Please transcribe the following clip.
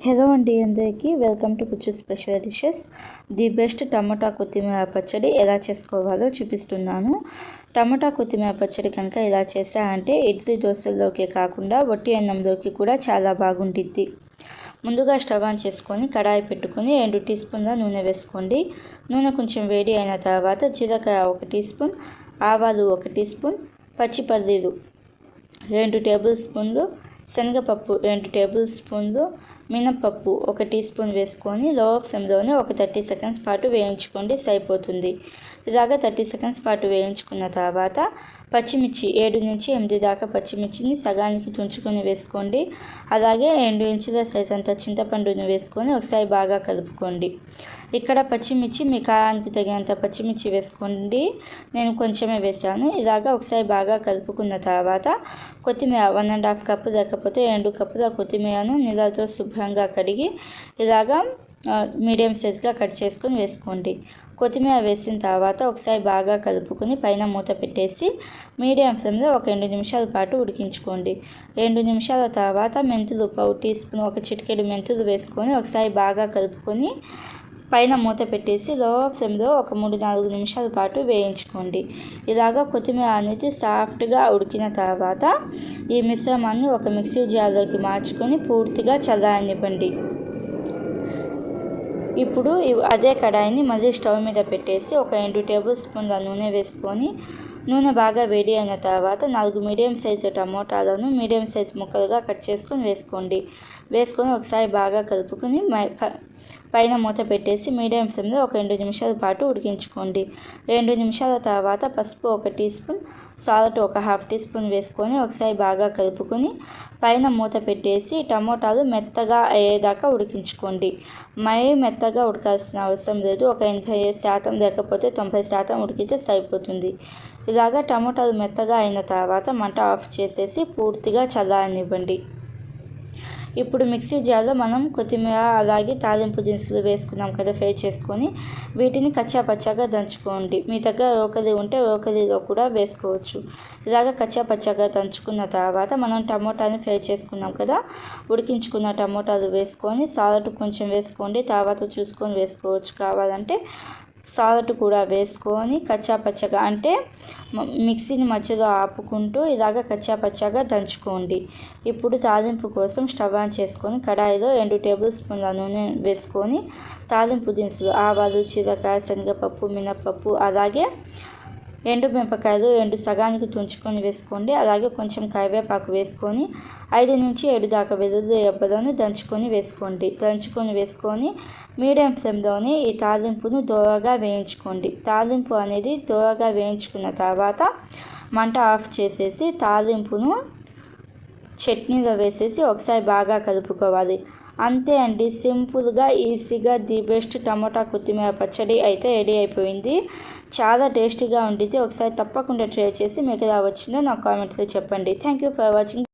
Hello అండి, అందరికీ welcome to కుచ్చు స్పెషల్ డిషెస్. ది బెస్ట్ టమాటా కొత్తిమీర పచ్చడి ఎలా చేసుకోవాలో చూపిస్తున్నాను. టమాటా కొత్తిమీర పచ్చడి కనుక ఎలా చేస్తారంటే ఇడ్లీ దోశల్లోకే కాకుండా వట్టి అన్నంలోకి కూడా చాలా బాగుంటుంది. ముందుగా స్టవ్ ఆన్ చేసుకొని కడాయి పెట్టుకొని 2 టీ స్పూన్ల నూనె వేసుకోండి. నూనె కొంచెం వేడి అయిన తర్వాత జీలకర్ర 1 టీ స్పూన్, ఆవాలు 1 టీ స్పూన్, పచ్చి పల్లీలు 2 టేబుల్ స్పూన్లు, శనగపప్పు 2 టేబుల్ స్పూన్లు, మినప్పప్పు 1 టీ స్పూన్ వేసుకొని లో ఫ్లేమ్లోనే ఒక 30 సెకండ్స్ పాటు వేయించుకోండి, సరిపోతుంది. ఇలాగా 30 సెకండ్స్ పాటు వేయించుకున్న తర్వాత పచ్చిమిర్చి 7 నుంచి 8 దాకా పచ్చిమిర్చిని సగానికి తుంచుకొని వేసుకోండి. అలాగే 2 ఇంచుల సైజ్ అంత చింతపండును వేసుకొని ఒకసారి బాగా కలుపుకోండి. ఇక్కడ పచ్చిమిర్చి మీ కారానికి తగినంత పచ్చిమిర్చి వేసుకోండి, నేను కొంచెమే వేసాను. ఇలాగా ఒకసారి బాగా కలుపుకున్న తర్వాత కొత్తిమీర 1½ కప్పు లేకపోతే 2 కప్పుల కొత్తిమీరను నీళ్ళతో శుభ్రంగా కడిగి ఇలాగా మీడియం సైజ్గా కట్ చేసుకొని వేసుకోండి. కొత్తిమీర వేసిన తర్వాత ఒకసారి బాగా కలుపుకొని పైన మూత పెట్టేసి మీడియం ఫ్లేమ్లో ఒక 2 నిమిషాల పాటు ఉడికించుకోండి. 2 నిమిషాల తర్వాత మెంతులు 1 టీ స్పూన్, ఒక చిటికెడు మెంతులు వేసుకొని ఒకసారి బాగా కలుపుకొని పైన మూత పెట్టేసి లో ఫ్లేమ్లో ఒక 3-4 నిమిషాల పాటు వేయించుకోండి. ఇలాగా కొత్తిమీర అనేది సాఫ్ట్గా ఉడికిన తర్వాత ఈ మిశ్రమాన్ని ఒక మిక్సీ జార్లోకి మార్చుకొని పూర్తిగా చల్లారనివ్వండి. ఇప్పుడు అదే కడాయిని మళ్ళీ స్టవ్ మీద పెట్టేసి ఒక 2 టేబుల్ స్పూన్ల నూనె వేసుకొని నూనె బాగా వేడి అయిన తర్వాత 4 మీడియం సైజు టమోటాలను మీడియం సైజు ముక్కలుగా కట్ చేసుకొని వేసుకొని ఒకసారి బాగా కలుపుకొని పైన మూత పెట్టేసి మీడియం ఫ్లేమ్లో ఒక 2 నిమిషాల పాటు ఉడికించుకోండి. 2 నిమిషాల తర్వాత పసుపు 1 teaspoon, salt 1/2 teaspoon వేసుకొని ఒకసారి బాగా కలుపుకొని పైన మూత పెట్టేసి టమోటాలు మెత్తగా అయ్యేదాకా ఉడికించుకోండి. మరీ మెత్తగా ఉడకాల్సిన అవసరం లేదు, ఒక 80% లేకపోతే 90% ఉడికితే సరిపోతుంది. ఇలాగా టమోటాలు మెత్తగా అయిన తర్వాత మంట ఆఫ్ చేసేసి పూర్తిగా చల్లారనివ్వండి. ఇప్పుడు మిక్సీ జార్లో మనం కొత్తిమీర అలాగే తాలింపు దినుసులు వేసుకున్నాం కదా, ఫ్రై చేసుకొని వీటిని కచ్చాపచ్చాగా దంచుకోండి. మీ దగ్గర రోకలి ఉంటే రోకలిలో కూడా వేసుకోవచ్చు. ఇలాగ కచ్చాపచ్చాగా దంచుకున్న తర్వాత మనం టమోటాని ఫ్రై చేసుకున్నాం కదా, ఉడికించుకున్న టమోటాలు వేసుకొని సాల్ట్ కొంచెం వేసుకోండి, తర్వాత చూసుకొని వేసుకోవచ్చు. కావాలంటే సాల్ట్ కూడా వేసుకొని కచ్చాపచ్చగా అంటే మిక్సీని మధ్యలో ఆపుకుంటూ ఇలాగ కచ్చాపచ్చాగా దంచుకోండి. ఇప్పుడు తాలింపు కోసం స్టవ్ ఆన్ చేసుకొని కడాయిలో 2 టేబుల్ స్పూన్ల నూనె వేసుకొని తాలింపు దినుసులు ఆవాలు, జీలకర్ర, శనగపప్పు, మినప్పప్పు అలాగే ఎండుమిరపకాయలు 2 సగానికి తుంచుకొని వేసుకోండి. అలాగే కొంచెం కరివేపాకు వేసుకొని 5 నుంచి 7 దాకా వెల్లుల్లి రెబ్బలను దంచుకొని వేసుకొని మీడియం ఫ్లేమ్లోనే ఈ తాలింపును దోరగా వేయించుకోండి. తాలింపు అనేది దోరగా వేయించుకున్న తర్వాత మంట ఆఫ్ చేసేసి తాలింపును చట్నీలో వేసేసి ఒకసారి బాగా కలుపుకోవాలి. అంతే అండి, సింపుల్గా ఈజీగా ది బెస్ట్ టమాటా కొత్తిమీర పచ్చడి అయితే రెడీ అయిపోయింది. చాలా టేస్టీగా ఉంటుంది. ఒకసారి తప్పకుండా ట్రై చేసి మీకు ఎలా వచ్చిందో నాకు కామెంట్లో చెప్పండి. Thank you for watching.